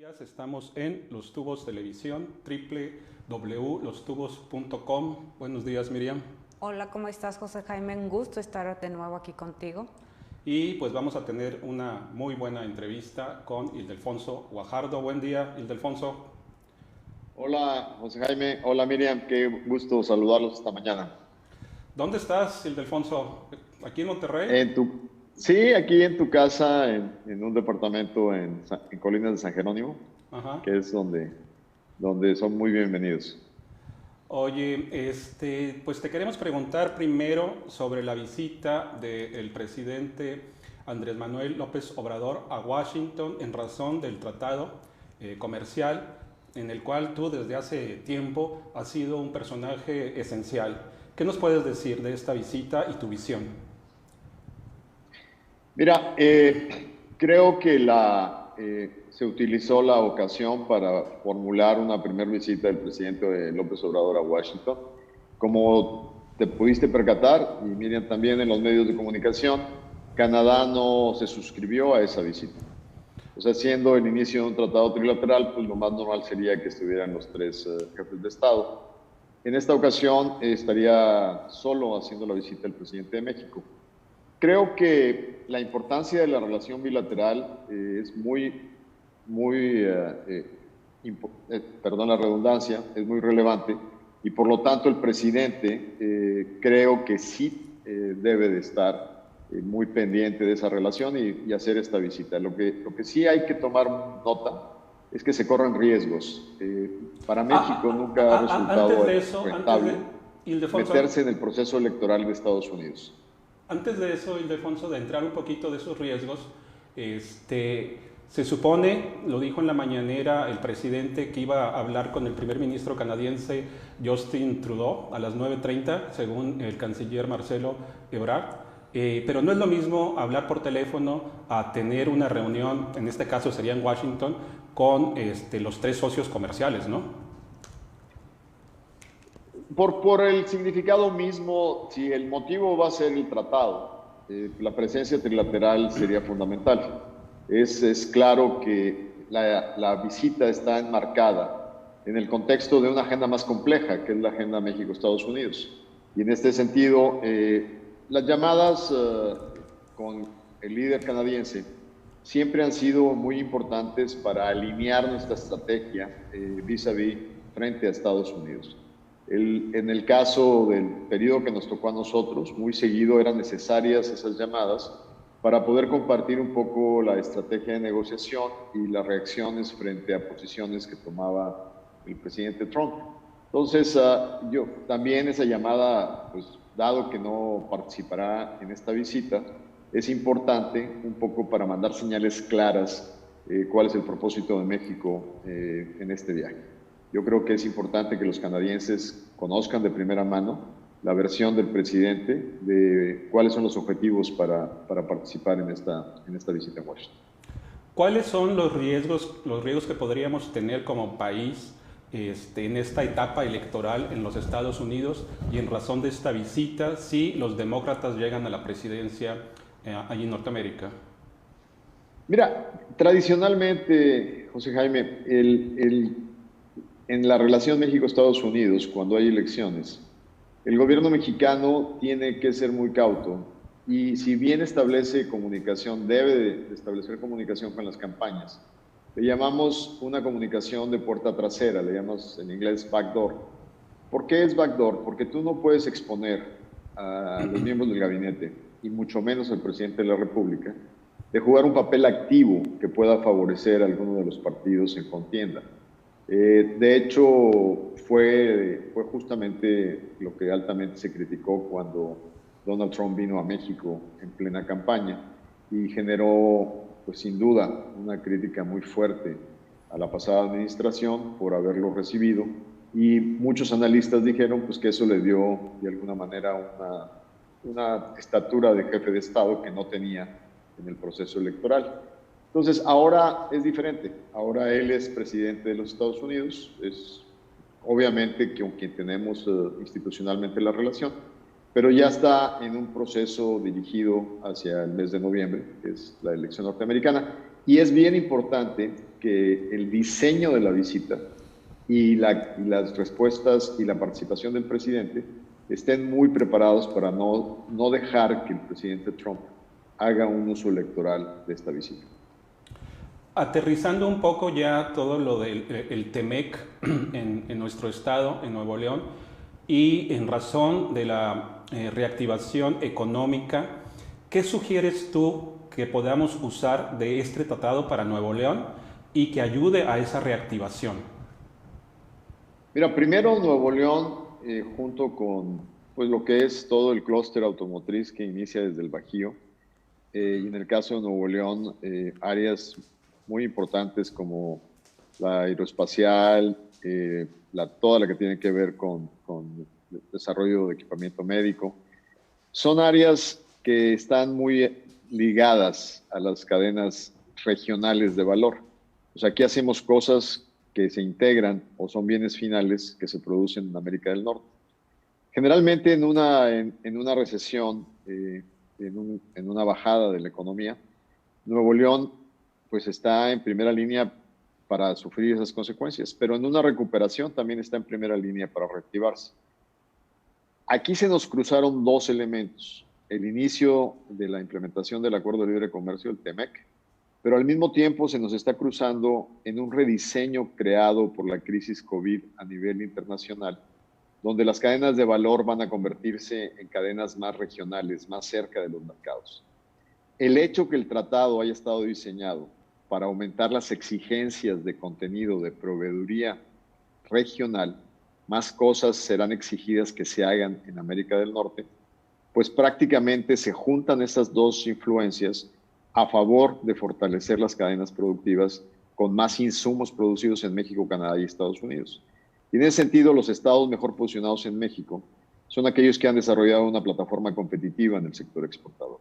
Estamos en Los Tubos Televisión, www.lostubos.com. Buenos días, Miriam. Hola, ¿cómo estás, José Jaime? Un gusto estar de nuevo aquí contigo. Y pues vamos a tener una muy buena entrevista con Ildefonso Guajardo. Buen día, Ildefonso. Hola, José Jaime. Hola, Miriam. Qué gusto saludarlos esta mañana. ¿Dónde estás, Ildefonso? ¿Aquí en Monterrey? Sí, aquí en tu casa, en un departamento en Colinas de San Jerónimo, Ajá. que es donde son muy bienvenidos. Oye, pues te queremos preguntar primero sobre la visita del presidente Andrés Manuel López Obrador a Washington en razón del tratado comercial en el cual tú desde hace tiempo has sido un personaje esencial. ¿Qué nos puedes decir de esta visita y tu visión? Mira, creo que se utilizó la ocasión para formular una primera visita del presidente López Obrador a Washington. Como te pudiste percatar, y Miriam también en los medios de comunicación, Canadá no se suscribió a esa visita. O sea, siendo el inicio de un tratado trilateral, pues lo más normal sería que estuvieran los tres jefes de Estado. En esta ocasión estaría solo haciendo la visita el presidente de México. Creo que la importancia de la relación bilateral es perdón la redundancia, es muy relevante y por lo tanto el presidente creo que sí debe de estar muy pendiente de esa relación y hacer esta visita. Lo que sí hay que tomar nota es que se corren riesgos. Para México nunca ha resultado rentable meterse en el proceso electoral de Estados Unidos. Antes de eso, Ildefonso, de entrar un poquito de esos riesgos, se supone, lo dijo en la mañanera el presidente, que iba a hablar con el primer ministro canadiense Justin Trudeau a las 9:30, según el canciller Marcelo Ebrard. Pero no es lo mismo hablar por teléfono a tener una reunión, en este caso sería en Washington, con los tres socios comerciales, ¿no? Por el significado mismo, si el motivo va a ser el tratado, la presencia trilateral sería fundamental. Es claro que la visita está enmarcada en el contexto de una agenda más compleja, que es la agenda México-Estados Unidos. Y en este sentido, las llamadas con el líder canadiense siempre han sido muy importantes para alinear nuestra estrategia vis-a-vis frente a Estados Unidos. En el caso del periodo que nos tocó a nosotros, muy seguido eran necesarias esas llamadas para poder compartir un poco la estrategia de negociación y las reacciones frente a posiciones que tomaba el presidente Trump. Entonces, yo también esa llamada, pues dado que no participará en esta visita, es importante un poco para mandar señales claras cuál es el propósito de México en este viaje. Yo creo que es importante que los canadienses conozcan de primera mano la versión del presidente de cuáles son los objetivos para participar en esta visita a Washington. ¿Cuáles son los riesgos que podríamos tener como país en esta etapa electoral en los Estados Unidos y en razón de esta visita si los demócratas llegan a la presidencia allí en Norteamérica? Mira, tradicionalmente, José Jaime, en la relación México-Estados Unidos, cuando hay elecciones, el gobierno mexicano tiene que ser muy cauto y si bien establece comunicación, debe de establecer comunicación con las campañas. Le llamamos una comunicación de puerta trasera, le llamamos en inglés backdoor. ¿Por qué es backdoor? Porque tú no puedes exponer a los miembros del gabinete, y mucho menos al presidente de la República, de jugar un papel activo que pueda favorecer a alguno de los partidos en contienda. De hecho, fue justamente lo que altamente se criticó cuando Donald Trump vino a México en plena campaña y generó, pues sin duda, una crítica muy fuerte a la pasada administración por haberlo recibido y muchos analistas dijeron pues, que eso le dio de alguna manera una estatura de jefe de Estado que no tenía en el proceso electoral. Entonces, ahora es diferente. Ahora él es presidente de los Estados Unidos, es obviamente con quien tenemos institucionalmente la relación, pero ya está en un proceso dirigido hacia el mes de noviembre, que es la elección norteamericana, y es bien importante que el diseño de la visita y las respuestas y la participación del presidente estén muy preparados para no dejar que el presidente Trump haga un uso electoral de esta visita. Aterrizando un poco ya todo lo del TEMEC en nuestro estado, en Nuevo León, y en razón de la reactivación económica, ¿qué sugieres tú que podamos usar de este tratado para Nuevo León y que ayude a esa reactivación? Mira, primero Nuevo León, junto con pues, lo que es todo el clúster automotriz que inicia desde el Bajío, y en el caso de Nuevo León, áreas muy importantes como la aeroespacial, toda la que tiene que ver con el desarrollo de equipamiento médico. Son áreas que están muy ligadas a las cadenas regionales de valor. O sea, aquí hacemos cosas que se integran o son bienes finales que se producen en América del Norte. Generalmente en una recesión, en una bajada de la economía, Nuevo León pues está en primera línea para sufrir esas consecuencias, pero en una recuperación también está en primera línea para reactivarse. Aquí se nos cruzaron dos elementos: el inicio de la implementación del Acuerdo de Libre Comercio, el TEMEC, pero al mismo tiempo se nos está cruzando en un rediseño creado por la crisis COVID a nivel internacional, donde las cadenas de valor van a convertirse en cadenas más regionales, más cerca de los mercados. El hecho que el tratado haya estado diseñado para aumentar las exigencias de contenido de proveeduría regional, más cosas serán exigidas que se hagan en América del Norte, pues prácticamente se juntan esas dos influencias a favor de fortalecer las cadenas productivas con más insumos producidos en México, Canadá y Estados Unidos. Y en ese sentido, los estados mejor posicionados en México son aquellos que han desarrollado una plataforma competitiva en el sector exportador.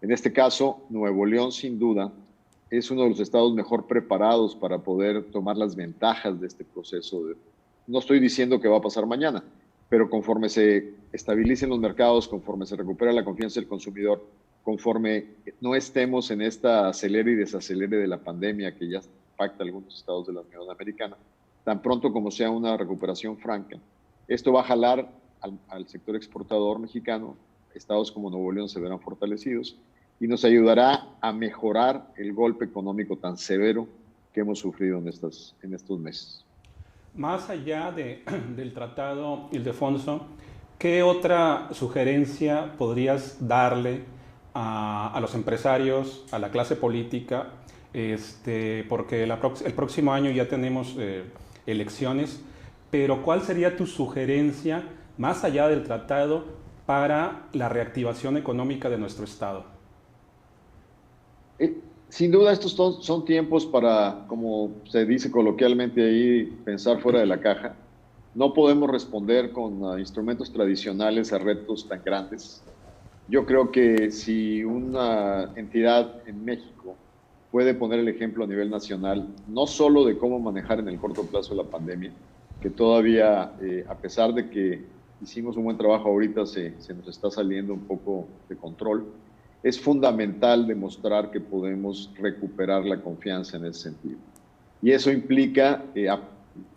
En este caso, Nuevo León, sin duda, es uno de los estados mejor preparados para poder tomar las ventajas de este proceso. No estoy diciendo que va a pasar mañana, pero conforme se estabilicen los mercados, conforme se recupera la confianza del consumidor, conforme no estemos en esta acelere y desacelere de la pandemia que ya impacta a algunos estados de la Unión Americana, tan pronto como sea una recuperación franca, esto va a jalar al sector exportador mexicano. Estados como Nuevo León se verán fortalecidos y nos ayudará a mejorar el golpe económico tan severo que hemos sufrido en estos meses. Más allá del tratado, Ildefonso, ¿qué otra sugerencia podrías darle a los empresarios, a la clase política? Porque el próximo año ya tenemos elecciones, pero ¿cuál sería tu sugerencia más allá del tratado para la reactivación económica de nuestro estado? Sin duda estos son tiempos para, como se dice coloquialmente ahí, pensar fuera de la caja. No podemos responder con instrumentos tradicionales a retos tan grandes. Yo creo que si una entidad en México puede poner el ejemplo a nivel nacional, no solo de cómo manejar en el corto plazo la pandemia, que todavía, a pesar de que hicimos un buen trabajo ahorita, se nos está saliendo un poco de control, es fundamental demostrar que podemos recuperar la confianza en ese sentido. Y eso implica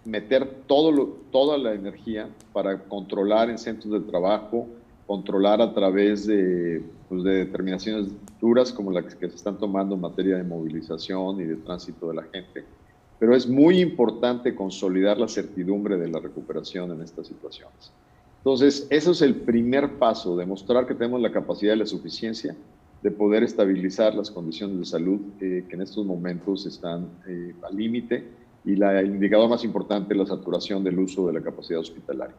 meter toda la energía para controlar en centros de trabajo, controlar a través de determinaciones duras como las que se están tomando en materia de movilización y de tránsito de la gente. Pero es muy importante consolidar la certidumbre de la recuperación en estas situaciones. Entonces, eso es el primer paso, demostrar que tenemos la capacidad y la suficiencia de poder estabilizar las condiciones de salud que en estos momentos están al límite, y el indicador más importante es la saturación del uso de la capacidad hospitalaria.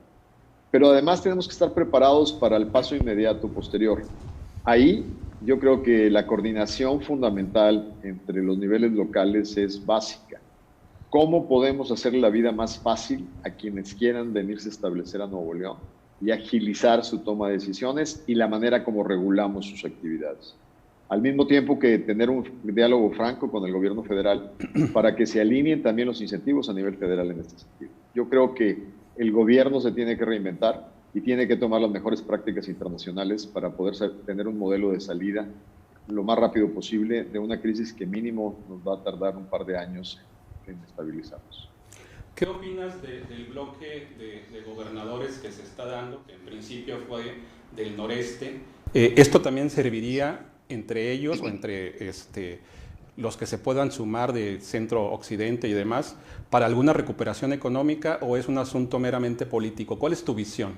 Pero además tenemos que estar preparados para el paso inmediato posterior. Ahí yo creo que la coordinación fundamental entre los niveles locales es básica. ¿Cómo podemos hacer la vida más fácil a quienes quieran venirse a establecer a Nuevo León y agilizar su toma de decisiones y la manera como regulamos sus actividades? Al mismo tiempo que tener un diálogo franco con el gobierno federal para que se alineen también los incentivos a nivel federal en este sentido. Yo creo que el gobierno se tiene que reinventar y tiene que tomar las mejores prácticas internacionales para poder tener un modelo de salida lo más rápido posible de una crisis que mínimo nos va a tardar un par de años en estabilizarlos. ¿Qué opinas del bloque de gobernadores que se está dando, que en principio fue del noreste? ¿Esto también serviría entre ellos o entre los que se puedan sumar de centro-occidente y demás para alguna recuperación económica o es un asunto meramente político? ¿Cuál es tu visión?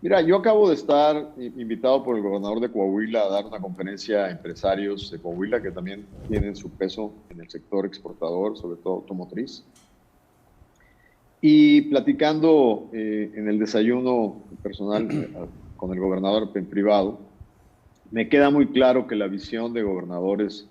Mira, yo acabo de estar invitado por el gobernador de Coahuila a dar una conferencia a empresarios de Coahuila que también tienen su peso en el sector exportador, sobre todo automotriz. Y platicando en el desayuno personal con el gobernador en privado, me queda muy claro que la visión de gobernadores,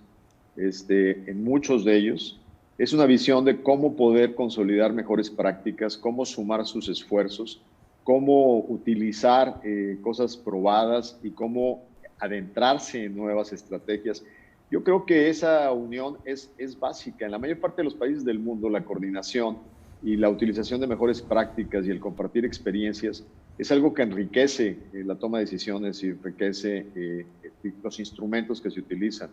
en muchos de ellos, es una visión de cómo poder consolidar mejores prácticas, cómo sumar sus esfuerzos, cómo utilizar cosas probadas y cómo adentrarse en nuevas estrategias. Yo creo que esa unión es básica. En la mayor parte de los países del mundo, la coordinación y la utilización de mejores prácticas y el compartir experiencias es algo que enriquece la toma de decisiones y enriquece los instrumentos que se utilizan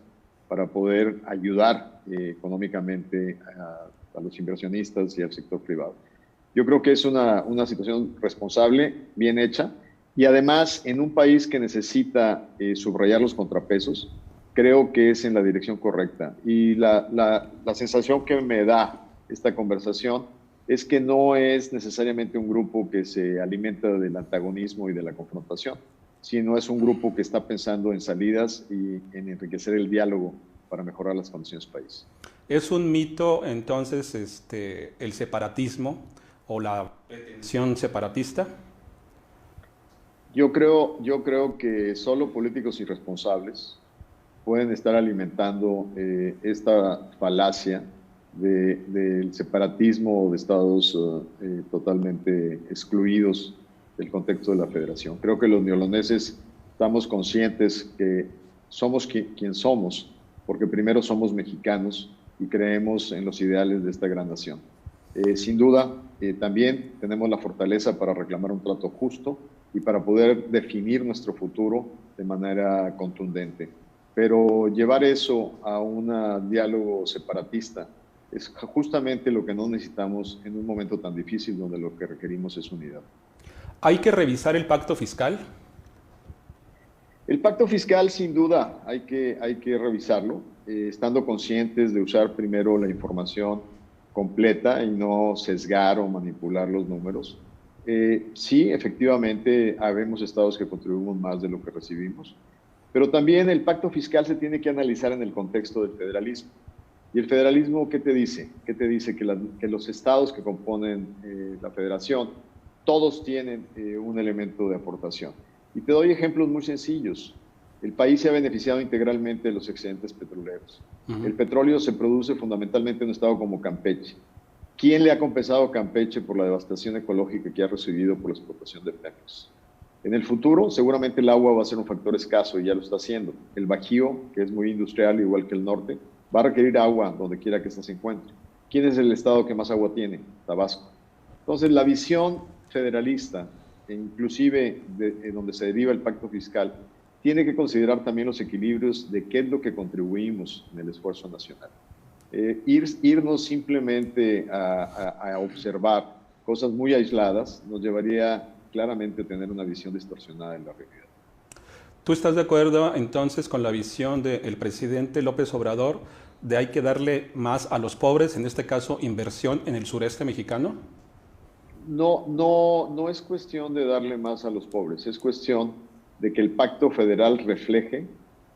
para poder ayudar económicamente a los inversionistas y al sector privado. Yo creo que es una situación responsable, bien hecha, y además en un país que necesita subrayar los contrapesos, creo que es en la dirección correcta. Y la sensación que me da esta conversación es que no es necesariamente un grupo que se alimenta del antagonismo y de la confrontación, sino es un grupo que está pensando en salidas y en enriquecer el diálogo para mejorar las condiciones del país. ¿Es un mito entonces el separatismo o la pretensión separatista? Yo creo que solo políticos irresponsables pueden estar alimentando esta falacia del separatismo de estados totalmente excluidos del contexto de la federación. Creo que los neoloneses estamos conscientes que somos quien somos, porque primero somos mexicanos y creemos en los ideales de esta gran nación. Sin duda, también tenemos la fortaleza para reclamar un trato justo y para poder definir nuestro futuro de manera contundente. Pero llevar eso a un diálogo separatista es justamente lo que no necesitamos en un momento tan difícil donde lo que requerimos es unidad. ¿Hay que revisar el pacto fiscal? El pacto fiscal, sin duda, hay que revisarlo, estando conscientes de usar primero la información completa y no sesgar o manipular los números. Sí, efectivamente, habemos estados que contribuimos más de lo que recibimos, pero también el pacto fiscal se tiene que analizar en el contexto del federalismo. ¿Y el federalismo qué te dice? ¿Qué te dice? Que los estados que componen la federación, todos tienen un elemento de aportación. Y te doy ejemplos muy sencillos. El país se ha beneficiado integralmente de los excedentes petroleros. El petróleo se produce fundamentalmente en un estado como Campeche. ¿Quién le ha compensado a Campeche por la devastación ecológica que ha recibido por la explotación de Pemex? En el futuro, seguramente el agua va a ser un factor escaso y ya lo está haciendo. El Bajío, que es muy industrial, igual que el norte, va a requerir agua donde quiera que ésta se encuentre. ¿Quién es el estado que más agua tiene? Tabasco. Entonces, la visión federalista, e inclusive donde se deriva el pacto fiscal, tiene que considerar también los equilibrios de qué es lo que contribuimos en el esfuerzo nacional. Irnos simplemente a observar cosas muy aisladas nos llevaría claramente a tener una visión distorsionada de la realidad. ¿Tú estás de acuerdo entonces con la visión del presidente López Obrador de hay que darle más a los pobres, en este caso inversión en el sureste mexicano? No es cuestión de darle más a los pobres, es cuestión de que el pacto federal refleje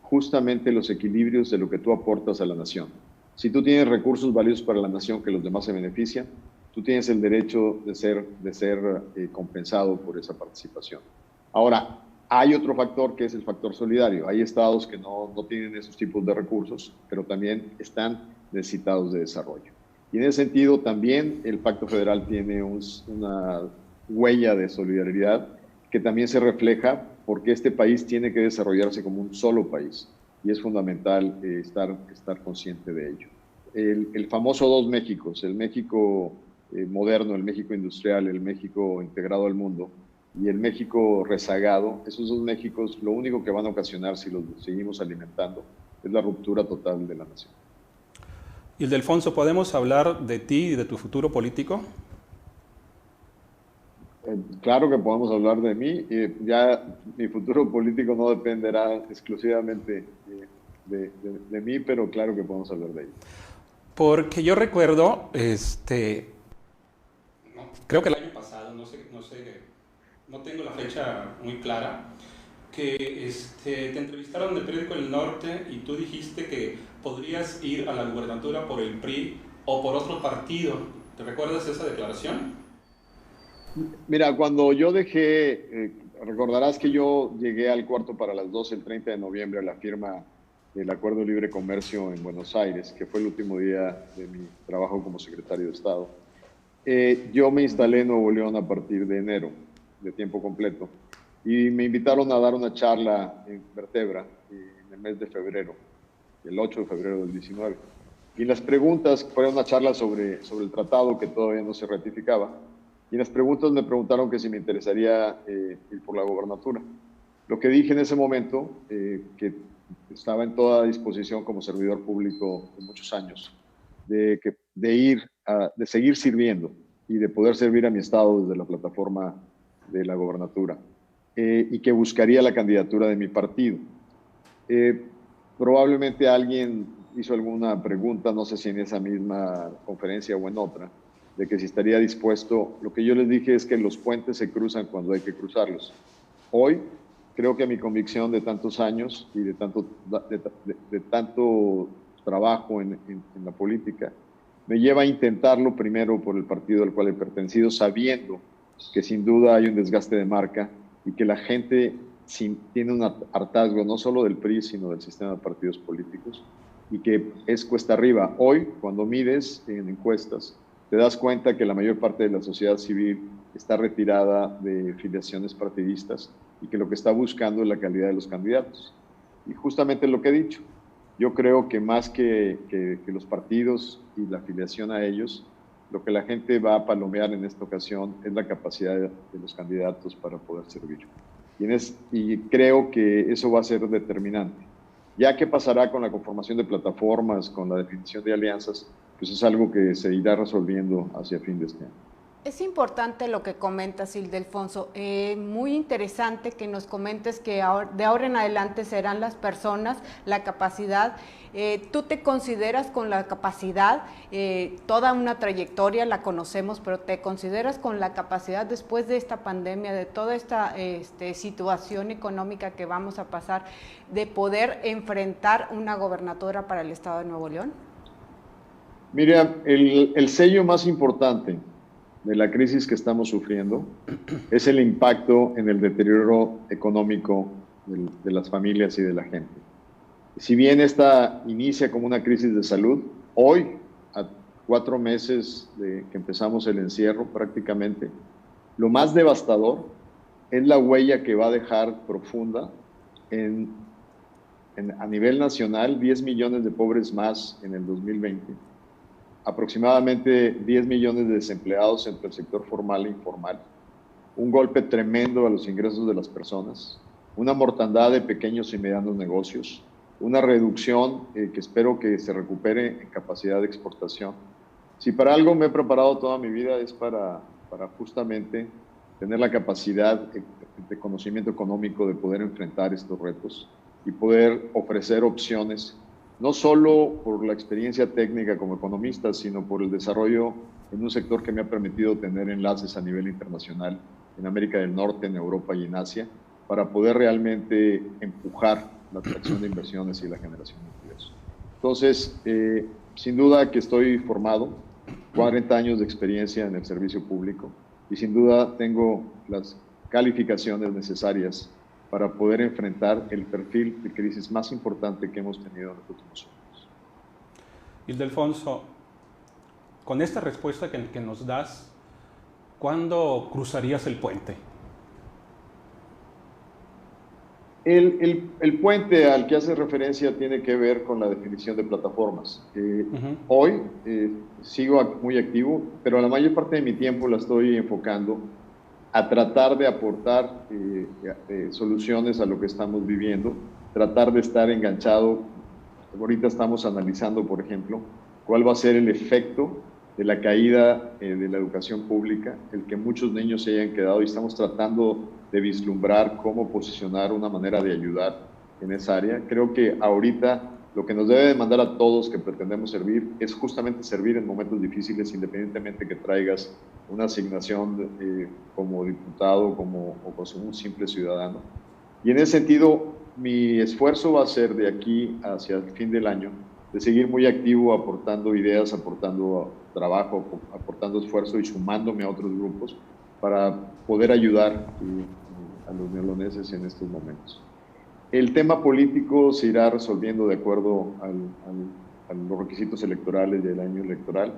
justamente los equilibrios de lo que tú aportas a la nación. Si tú tienes recursos valiosos para la nación que los demás se benefician, tú tienes el derecho de ser compensado por esa participación. Ahora, hay otro factor que es el factor solidario. Hay estados que no tienen esos tipos de recursos, pero también están necesitados de desarrollo. Y en ese sentido, también el Pacto Federal tiene una huella de solidaridad que también se refleja porque este país tiene que desarrollarse como un solo país. Y es fundamental estar consciente de ello. El famoso dos Méxicos, el México moderno, el México industrial, el México integrado al mundo y el México rezagado, esos dos Méxicos lo único que van a ocasionar si los seguimos alimentando es la ruptura total de la nación. Ildefonso, ¿podemos hablar de ti y de tu futuro político? Claro que podemos hablar de mí. Ya mi futuro político no dependerá exclusivamente de mí, pero claro que podemos hablar de ello. Porque yo recuerdo, creo que el año pasado, no tengo la fecha muy clara, que te entrevistaron en el periódico El Norte y tú dijiste que podrías ir a la gubernatura por el PRI o por otro partido. ¿Te recuerdas esa declaración? Mira, cuando yo dejé, recordarás que yo llegué al cuarto para las 12 el 30 de noviembre a la firma del Acuerdo de Libre Comercio en Buenos Aires, que fue el último día de mi trabajo como secretario de Estado. Yo me instalé en Nuevo León a partir de enero, de tiempo completo, y me invitaron a dar una charla en Vertebra en el mes de febrero, el 8 de febrero del 19. Y las preguntas, fue una charla sobre el tratado que todavía no se ratificaba, y en las preguntas me preguntaron que si me interesaría ir por la gobernatura. Lo que dije en ese momento, que estaba en toda disposición como servidor público de muchos años, de seguir sirviendo y de poder servir a mi estado desde la plataforma de la gobernatura, y que buscaría la candidatura de mi partido. Probablemente alguien hizo alguna pregunta, no sé si en esa misma conferencia o en otra, de que si estaría dispuesto. Lo que yo les dije es que los puentes se cruzan cuando hay que cruzarlos. Hoy creo que mi convicción de tantos años y de tanto trabajo en la política me lleva a intentarlo primero por el partido al cual he pertenecido, sabiendo que sin duda hay un desgaste de marca y que la gente tiene un hartazgo no solo del PRI, sino del sistema de partidos políticos, y que es cuesta arriba. Hoy, cuando mides en encuestas, te das cuenta que la mayor parte de la sociedad civil está retirada de filiaciones partidistas y que lo que está buscando es la calidad de los candidatos. Y justamente lo que he dicho, yo creo que más que los partidos y la afiliación a ellos, lo que la gente va a palomear en esta ocasión es la capacidad de los candidatos para poder servir. Y creo que eso va a ser determinante. Ya qué pasará con la conformación de plataformas, con la definición de alianzas, pues es algo que se irá resolviendo hacia fin de este año. Es importante lo que comentas, Ildefonso. Muy interesante que nos comentes que de ahora en adelante serán las personas, la capacidad. Tú te consideras con la capacidad, toda una trayectoria la conocemos, pero te consideras con la capacidad después de esta pandemia, de toda esta situación económica que vamos a pasar, de poder enfrentar una gobernatura para el Estado de Nuevo León. Mira, el sello más importante de la crisis que estamos sufriendo es el impacto en el deterioro económico de las familias y de la gente. Si bien esta inicia como una crisis de salud, hoy, a 4 meses de que empezamos el encierro prácticamente, lo más devastador es la huella que va a dejar profunda a nivel nacional, 10 millones de pobres más en el 2020, aproximadamente 10 millones de desempleados entre el sector formal e informal, un golpe tremendo a los ingresos de las personas, una mortandad de pequeños y medianos negocios, una reducción que espero que se recupere en capacidad de exportación. Si para algo me he preparado toda mi vida es para justamente tener la capacidad de conocimiento económico de poder enfrentar estos retos y poder ofrecer opciones, no solo por la experiencia técnica como economista, sino por el desarrollo en un sector que me ha permitido tener enlaces a nivel internacional en América del Norte, en Europa y en Asia, para poder realmente empujar la atracción de inversiones y la generación de ingresos. Entonces, sin duda que estoy formado, 40 años de experiencia en el servicio público, y sin duda tengo las calificaciones necesarias para poder enfrentar el perfil de crisis más importante que hemos tenido en los últimos años. Ildefonso, con esta respuesta que nos das, ¿cuándo cruzarías el puente? El puente al que hace referencia tiene que ver con la definición de plataformas. Hoy sigo muy activo, pero la mayor parte de mi tiempo la estoy enfocando a tratar de aportar soluciones a lo que estamos viviendo, tratar de estar enganchado. Ahorita estamos analizando, por ejemplo, cuál va a ser el efecto de la caída de la educación pública, el que muchos niños se hayan quedado, y estamos tratando de vislumbrar cómo posicionar una manera de ayudar en esa área. Creo que ahorita lo que nos debe demandar a todos que pretendemos servir es justamente servir en momentos difíciles, independientemente que traigas una asignación como diputado o como un simple ciudadano. Y en ese sentido, mi esfuerzo va a ser de aquí hacia el fin del año, de seguir muy activo, aportando ideas, aportando trabajo, aportando esfuerzo y sumándome a otros grupos para poder ayudar a los neoloneses en estos momentos. El tema político se irá resolviendo de acuerdo a los requisitos electorales del año electoral,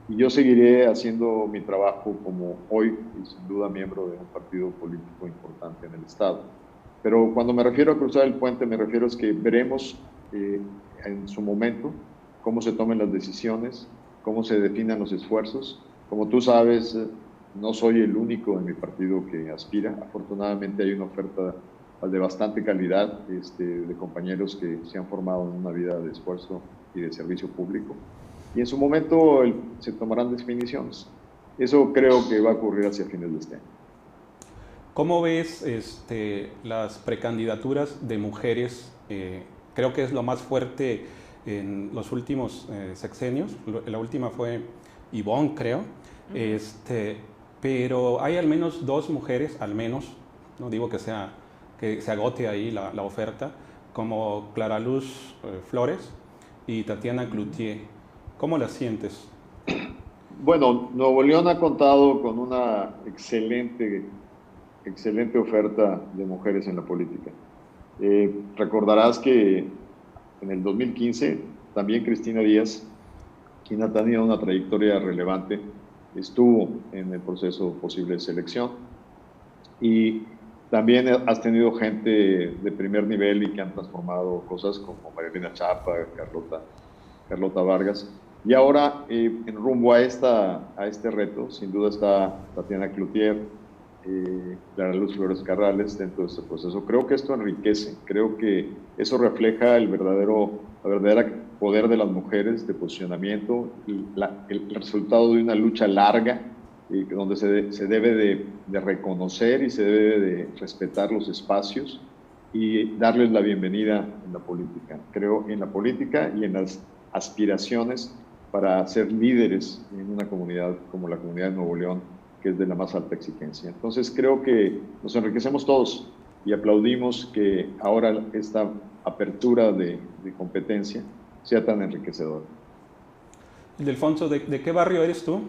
y yo seguiré haciendo mi trabajo como hoy, y sin duda miembro de un partido político importante en el Estado. Pero cuando me refiero a cruzar el puente, me refiero a que veremos en su momento cómo se tomen las decisiones, cómo se definan los esfuerzos. Como tú sabes, no soy el único en mi partido que aspira. Afortunadamente hay una oferta de bastante calidad de compañeros que se han formado en una vida de esfuerzo y de servicio público. Y en su momento se tomarán definiciones. Eso creo que va a ocurrir hacia fines de este año. ¿Cómo ves las precandidaturas de mujeres? Creo que es lo más fuerte en los últimos sexenios. La última fue Ivonne, creo. Pero hay al menos 2 mujeres, al menos, no digo que se agote ahí la oferta, como Clara Luz Flores y Tatiana Cloutier. ¿Cómo las sientes? Bueno, Nuevo León ha contado con una excelente oferta de mujeres en la política. Recordarás que en el 2015 también Cristina Díaz, quien ha tenido una trayectoria relevante, estuvo en el proceso posible de selección, y también has tenido gente de primer nivel y que han transformado cosas como Marilena Chapa, Carlota Vargas. Y ahora, en rumbo a este reto, sin duda está Tatiana Cloutier, Clara Luz Flores Carrales dentro de este proceso. Creo que esto enriquece, creo que eso refleja el verdadero poder de las mujeres, de posicionamiento, el resultado de una lucha larga, donde se debe de reconocer y se debe de respetar los espacios y darles la bienvenida en la política. Creo en la política y en las aspiraciones para ser líderes en una comunidad como la comunidad de Nuevo León, que es de la más alta exigencia. Entonces creo que nos enriquecemos todos y aplaudimos que ahora esta apertura de competencia sea tan enriquecedora. Ildefonso, ¿de qué barrio eres tú?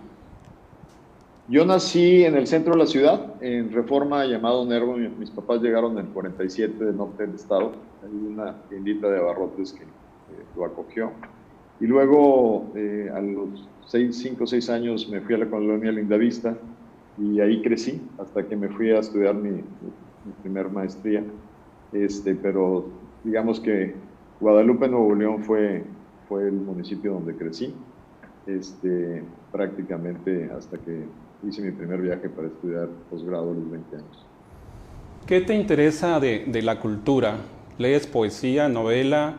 Yo nací en el centro de la ciudad, en Reforma, llamado Nervo. Mis papás llegaron en el 47 del norte del estado. Hay una tiendita de abarrotes que lo acogió. Y luego, a los 5 o 6 años, me fui a la colonia Lindavista y ahí crecí hasta que me fui a estudiar mi primer maestría. Pero digamos que Guadalupe, Nuevo León, fue el municipio donde crecí, prácticamente hasta que hice mi primer viaje para estudiar posgrado a los 20 años. ¿Qué te interesa de la cultura? ¿Lees poesía, novela?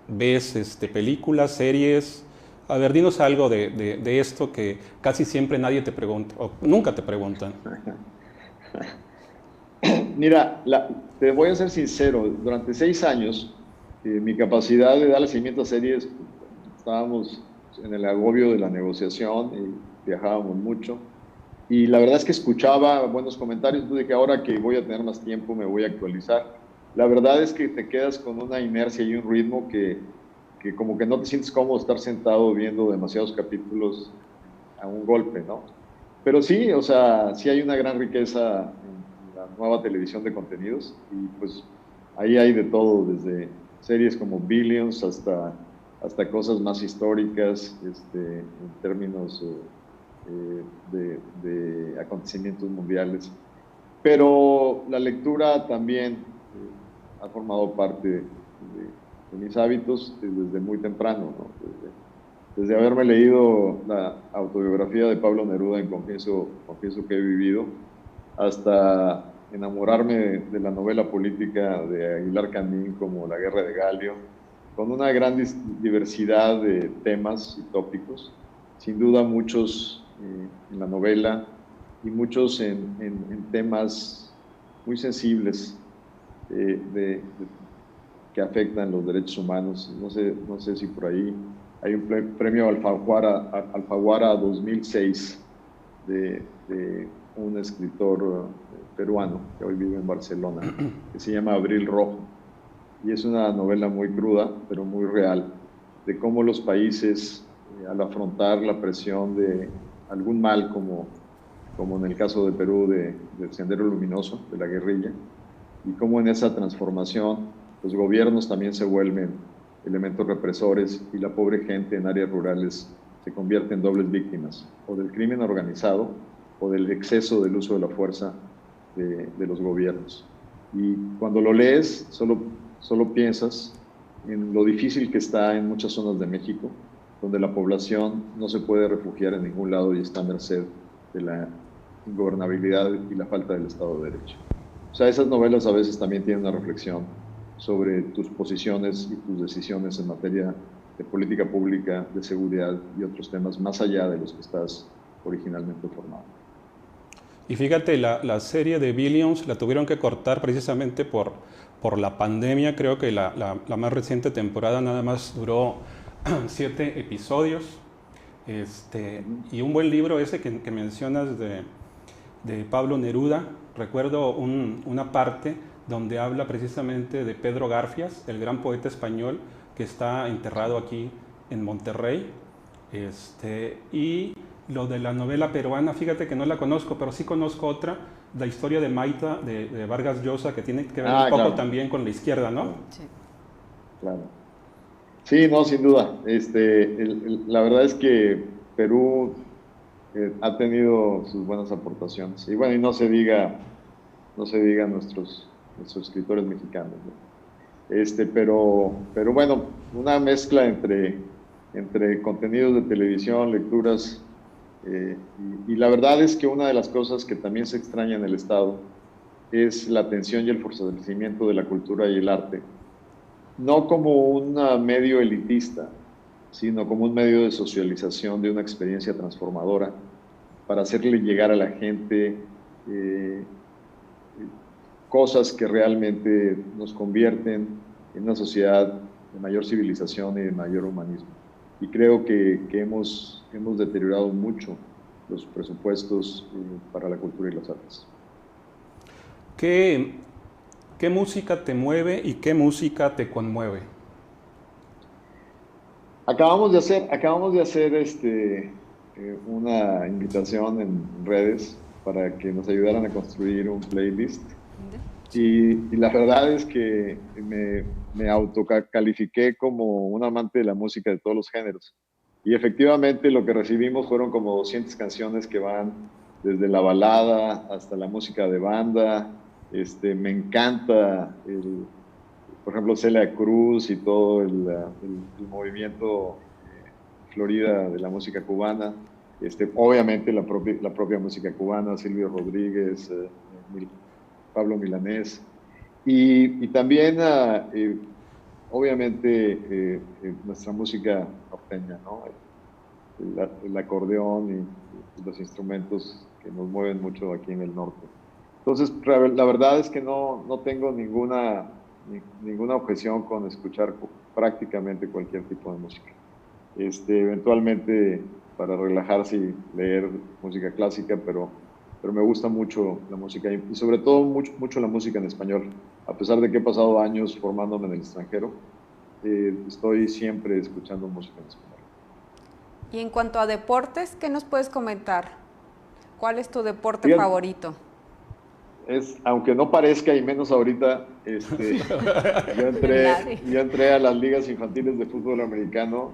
¿Ves películas, series? A ver, dinos algo de esto que casi siempre nadie te pregunta, o nunca te preguntan. Mira, te voy a ser sincero, durante 6 años, mi capacidad de darle seguimiento a series, estábamos en el agobio de la negociación y viajábamos mucho. Y la verdad es que escuchaba buenos comentarios, entonces dije, ahora que voy a tener más tiempo me voy a actualizar. La verdad es que te quedas con una inercia y un ritmo que como que no te sientes cómodo estar sentado viendo demasiados capítulos a un golpe, ¿no? Pero sí, o sea, sí hay una gran riqueza en la nueva televisión de contenidos, y pues ahí hay de todo, desde series como Billions hasta cosas más históricas, en términos de acontecimientos mundiales. Pero la lectura también ha formado parte de mis hábitos desde muy temprano, ¿no? Desde haberme leído la autobiografía de Pablo Neruda en Confieso que he vivido, hasta enamorarme de la novela política de Aguilar Camín, como La Guerra de Galio, con una gran diversidad de temas y tópicos, sin duda muchos en la novela y muchos en temas muy sensibles que afectan los derechos humanos. No sé si por ahí hay un premio Alfaguara 2006 de un escritor peruano que hoy vive en Barcelona, que se llama Abril Rojo. Y es una novela muy cruda, pero muy real, de cómo los países, al afrontar la presión de algún mal, como en el caso de Perú del Sendero Luminoso, de la guerrilla, y cómo en esa transformación los gobiernos también se vuelven elementos represores y la pobre gente en áreas rurales se convierte en dobles víctimas, o del crimen organizado o del exceso del uso de la fuerza de los gobiernos. Y cuando lo lees, solo piensas en lo difícil que está en muchas zonas de México, donde la población no se puede refugiar en ningún lado y está a merced de la ingobernabilidad y la falta del Estado de Derecho. O sea, esas novelas a veces también tienen una reflexión sobre tus posiciones y tus decisiones en materia de política pública, de seguridad y otros temas más allá de los que estás originalmente formado. Y fíjate, la serie de Billions la tuvieron que cortar precisamente por la pandemia. Creo que la más reciente temporada nada más duró 7 episodios. Y un buen libro ese que mencionas de Pablo Neruda. Recuerdo una parte donde habla precisamente de Pedro Garfias, el gran poeta español que está enterrado aquí en Monterrey. Y lo de la novela peruana, fíjate que no la conozco, pero sí conozco otra, la historia de Maita, de Vargas Llosa, que tiene que ver un poco también con la izquierda, ¿no? Sí. Claro. Sí, no, sin duda. La verdad es que Perú ha tenido sus buenas aportaciones. Y bueno, y no se diga nuestros escritores mexicanos, ¿no? Pero bueno, una mezcla entre contenidos de televisión, lecturas, y la verdad es que una de las cosas que también se extraña en el Estado es la atención y el fortalecimiento de la cultura y el arte, no como un medio elitista, sino como un medio de socialización de una experiencia transformadora para hacerle llegar a la gente cosas que realmente nos convierten en una sociedad de mayor civilización y de mayor humanismo. Y creo que hemos deteriorado mucho los presupuestos para la cultura y las artes. ¿Qué música te mueve y qué música te conmueve? Acabamos de hacer una invitación en redes para que nos ayudaran a construir un playlist. Y la verdad es que me autocalifiqué como un amante de la música de todos los géneros. Y efectivamente lo que recibimos fueron como 200 canciones que van desde la balada hasta la música de banda. Me encanta, por ejemplo, Celia Cruz y todo el movimiento Florida de la música cubana. Obviamente la propia música cubana, Silvio Rodríguez, Pablo Milanés, y también, obviamente, nuestra música norteña, ¿no? El acordeón y los instrumentos que nos mueven mucho aquí en el norte. Entonces, la verdad es que no tengo ninguna objeción con escuchar prácticamente cualquier tipo de música. Eventualmente, para relajarse y leer música clásica, pero me gusta mucho la música y sobre todo mucho la música en español. A pesar de que he pasado años formándome en el extranjero, estoy siempre escuchando música en español. Y en cuanto a deportes, ¿qué nos puedes comentar? ¿Cuál es tu deporte favorito? Aunque no parezca, y menos ahorita, yo entré a las ligas infantiles de fútbol americano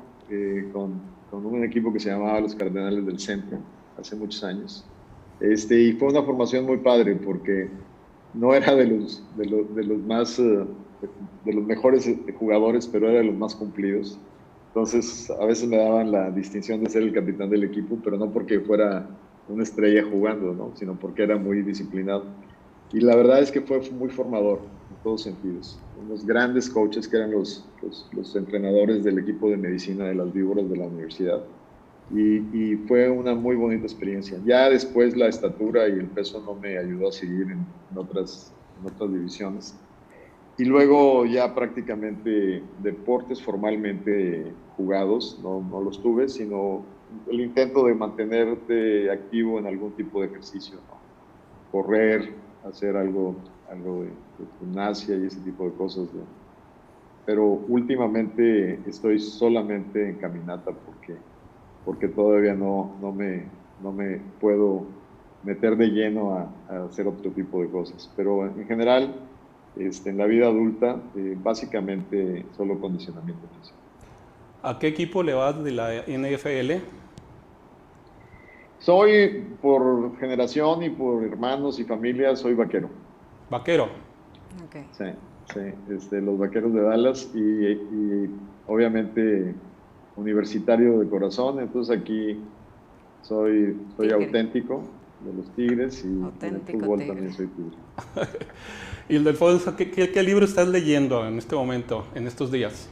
con un equipo que se llamaba los Cardenales del Centro hace muchos años. Y fue una formación muy padre porque no era de los mejores jugadores, pero era de los más cumplidos. Entonces, a veces me daban la distinción de ser el capitán del equipo, pero no porque fuera una estrella jugando, ¿no? Sino porque era muy disciplinado. y la verdad es que fue muy formador en todos sentidos. Unos grandes coaches que eran los entrenadores del equipo de medicina de las víboras de la universidad. Y fue una muy bonita experiencia. Ya después la estatura y el peso no me ayudó a seguir en otras divisiones. Y luego ya prácticamente deportes formalmente jugados, no los tuve, sino el intento de mantenerte activo en algún tipo de ejercicio, ¿no? Correr, hacer algo de gimnasia y ese tipo de cosas, ¿no? Pero últimamente estoy solamente en caminata porque todavía no me puedo meter de lleno a hacer otro tipo de cosas. Pero en general, en la vida adulta, básicamente solo condicionamiento físico. ¿A qué equipo le vas de la NFL? Soy, por generación y por hermanos y familia, soy vaquero. ¿Vaquero? Okay. Sí, los Vaqueros de Dallas y obviamente universitario de corazón, entonces aquí soy auténtico de los Tigres y en el fútbol tigre. También soy tigre. Y Ildefonso, ¿qué libro estás leyendo en este momento, en estos días?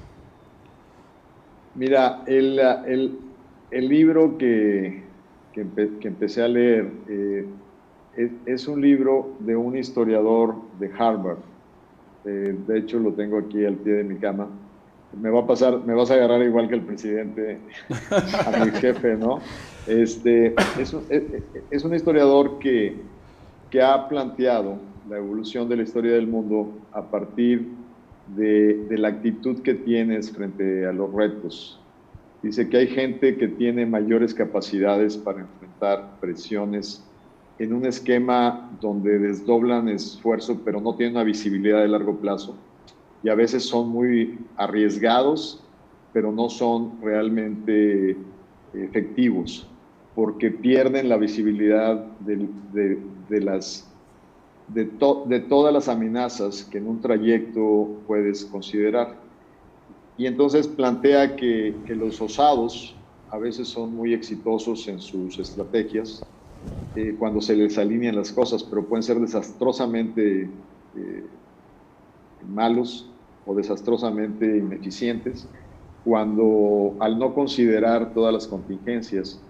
Mira, el libro que empecé a leer es un libro de un historiador de Harvard. De hecho, lo tengo aquí al pie de mi cama. Me vas a agarrar igual que el presidente, a mi jefe, ¿no? Es un historiador que ha planteado la evolución de la historia del mundo a partir de la actitud que tienes frente a los retos. Dice que hay gente que tiene mayores capacidades para enfrentar presiones en un esquema donde desdoblan esfuerzo, pero no tienen una visibilidad de largo plazo. Y a veces son muy arriesgados, pero no son realmente efectivos, porque pierden la visibilidad de todas las amenazas que en un trayecto puedes considerar. Y entonces plantea que los osados a veces son muy exitosos en sus estrategias cuando se les alinean las cosas, pero pueden ser desastrosamente malos o desastrosamente ineficientes cuando, al no considerar todas las contingencias,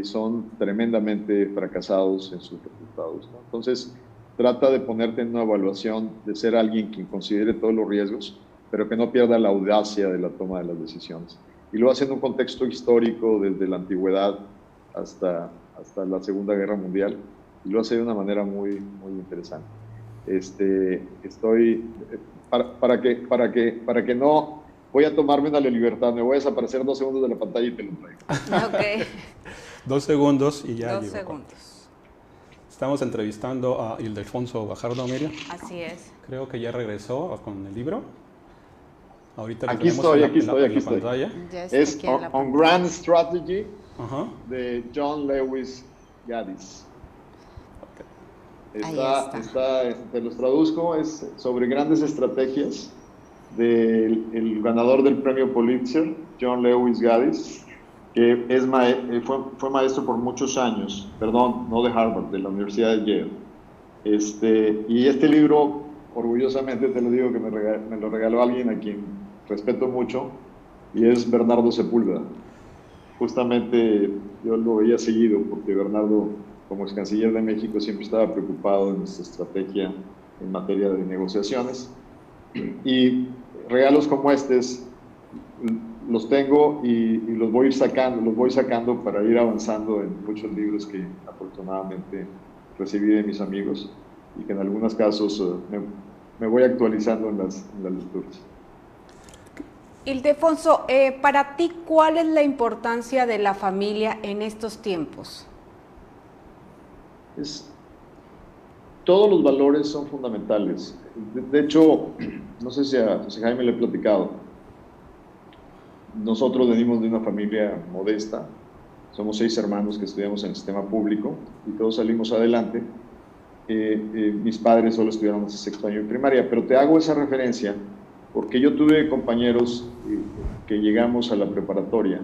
son tremendamente fracasados en sus resultados, ¿no? Entonces, trata de ponerte en una evaluación de ser alguien quien considere todos los riesgos, pero que no pierda la audacia de la toma de las decisiones. Y lo hace en un contexto histórico desde la antigüedad hasta la Segunda Guerra Mundial, y lo hace de una manera muy, muy interesante. Para que no voy a tomarme una libertad, me voy a desaparecer 2 segundos de la pantalla y te lo traigo. Ok. 2 segundos y ya 2 llegó. segundos. Estamos entrevistando a Ildefonso Guajardo, Miriam. Así es. Creo que ya regresó con el libro. Ahorita aquí estoy. pantalla. Es On Grand Strategy, de John Lewis Gaddis. Te los traduzco, es sobre grandes estrategias del ganador del premio Pulitzer, John Lewis Gaddis, que fue maestro por muchos años, perdón, no de Harvard, de la Universidad de Yale. Y este libro, orgullosamente te lo digo, que me lo regaló alguien a quien respeto mucho, y es Bernardo Sepúlveda. Justamente yo lo veía seguido, porque Bernardo, como ex canciller de México, siempre estaba preocupado en nuestra estrategia en materia de negociaciones. Y regalos como estos los tengo y los voy sacando para ir avanzando en muchos libros que afortunadamente recibí de mis amigos y que en algunos casos me voy actualizando en las lecturas. Ildefonso, para ti, ¿cuál es la importancia de la familia en estos tiempos? Todos los valores son fundamentales. De hecho, no sé si a José Jaime le he platicado, nosotros venimos de una familia modesta, somos 6 hermanos que estudiamos en el sistema público y todos salimos adelante. Mis padres solo estudiaron hasta 6º año de primaria, pero te hago esa referencia porque yo tuve compañeros que llegamos a la preparatoria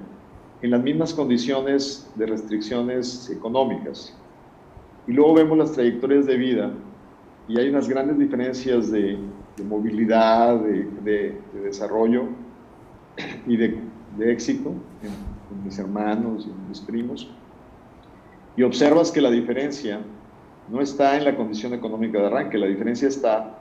en las mismas condiciones de restricciones económicas. Y luego vemos las trayectorias de vida y hay unas grandes diferencias de movilidad, de desarrollo y de éxito en mis hermanos y en mis primos, y observas que la diferencia no está en la condición económica de arranque, la diferencia está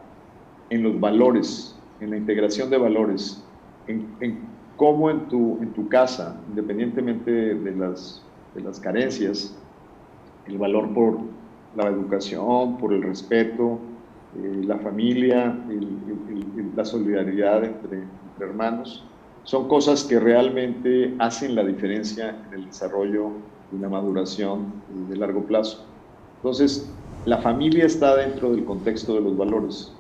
en los valores, en la integración de valores, en cómo en tu casa, independientemente de las carencias, el valor por la educación, por el respeto, la familia, la solidaridad entre hermanos, son cosas que realmente hacen la diferencia en el desarrollo y la maduración de largo plazo. Entonces, la familia está dentro del contexto de los valores,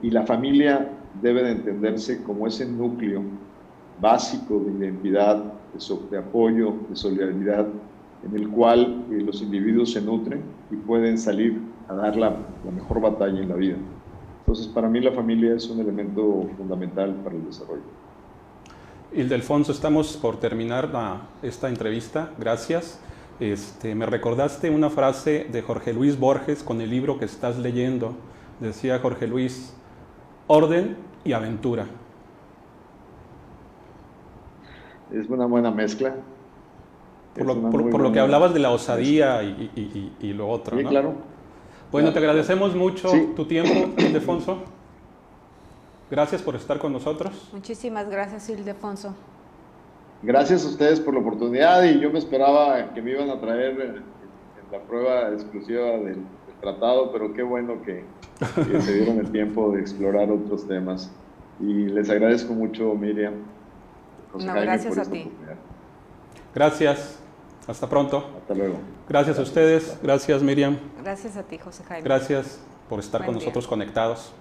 y la familia debe de entenderse como ese núcleo básico de identidad, de apoyo, de solidaridad, en el cual los individuos se nutren y pueden salir a dar la mejor batalla en la vida. Entonces, para mí la familia es un elemento fundamental para el desarrollo. Ildefonso, estamos por terminar esta entrevista. Gracias. Me recordaste una frase de Jorge Luis Borges con el libro que estás leyendo. Decía Jorge Luis: orden y aventura. Es una buena mezcla. Por lo que hablabas de la osadía y lo otro, sí, ¿no? Claro. Bueno, claro. Te agradecemos mucho tu tiempo, Ildefonso. Gracias por estar con nosotros. Muchísimas gracias, Ildefonso. Gracias a ustedes por la oportunidad, y yo me esperaba que me iban a traer en la prueba exclusiva del tratado, pero qué bueno que se dieron el tiempo de explorar otros temas. Y les agradezco mucho, Miriam. José Jaime, gracias a ti. Gracias. Hasta pronto. Hasta luego. Gracias a ustedes. Gracias, Miriam. Gracias a ti, José Jaime. Gracias por estar con nosotros conectados.